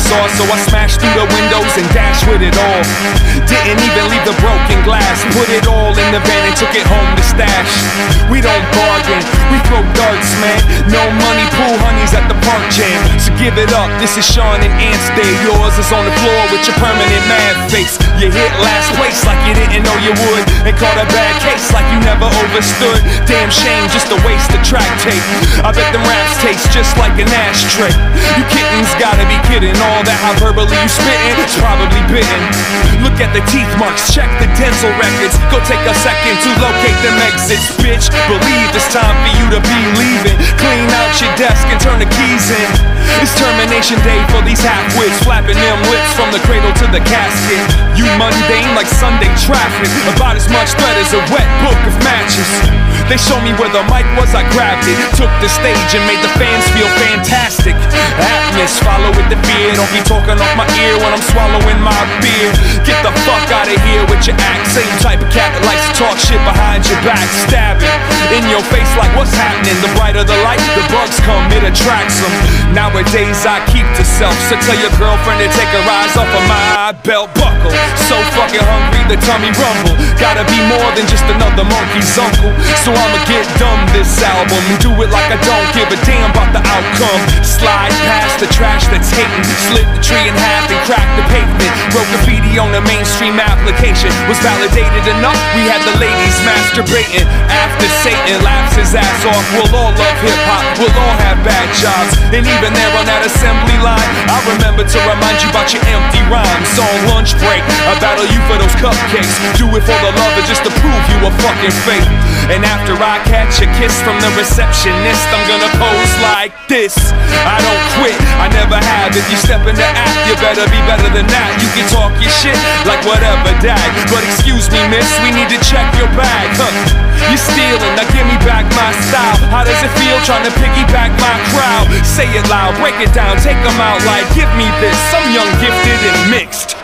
sauce, so I smashed through the windows and dashed with it all. Didn't even leave the broken glass, put it all in the van and took it home to stash. We don't bargain, we throw darts, man. No money, pool honeys at the park jam. So give it up, this is Sean and Ant's day. Yours is on the floor with your permanent mad face. You hit last place like you didn't know you would, and caught a bad case like you never overstood. Damn shame, just a waste of track tape. I bet them raps taste just like an ashtray. You kittens gotta be kidding, all that hyperbole you spittin', it's probably bitten. Look at the teeth marks, check the dental records. Go take a second to locate them exits, bitch. Believe it's time for you to be leaving. Clean out your desk and turn the keys in. It's termination day for these half-wits, flapping them lips from the cradle to the casket. You mundane like Sunday traffic, about as much threat as a wet book of matches. They showed me where the mic was, I grabbed it, took the stage and made the fans feel fantastic. Atmos, follow with the fear, don't be talking off my ear when I'm swallowing my beer. Get the fuck out of here with your act, same type of cat that likes to talk shit behind your back. Stabbing in your face like what's happening, the brighter the light, the bugs come, it attracts them. Nowadays I keep to self, so tell your girlfriend to take her eyes off of my belt buckle. So fucking hungry, the tummy rumble, gotta be more than just another monkey's uncle. So I'ma get dumb this album, do it like I don't give a damn about the outcome. Slide past the trash that's hating, slit the tree in half and crack the pavement. Wrote graffiti on the mainstream application, was validated enough, we had the ladies masturbating. After Satan laughs his ass off, we'll all love hip-hop, we'll all have bad jobs. And even there on that assembly line, I remember to remind you about your empty rhymes. On lunch break, I battle you for those cupcakes, do it for the love or just to prove you a fucking fake. And after I catch a kiss from the receptionist, I'm gonna pose like this. I don't quit, I never have. If you step in the act, you better be better than that. You can talk your shit like whatever, dag, but excuse me miss, we need to check your bag, huh? You stealing, now give me back my style. How does it feel trying to piggyback my crowd? Say it loud, break it down, take them out like give me this, I'm young, gifted, and mixed.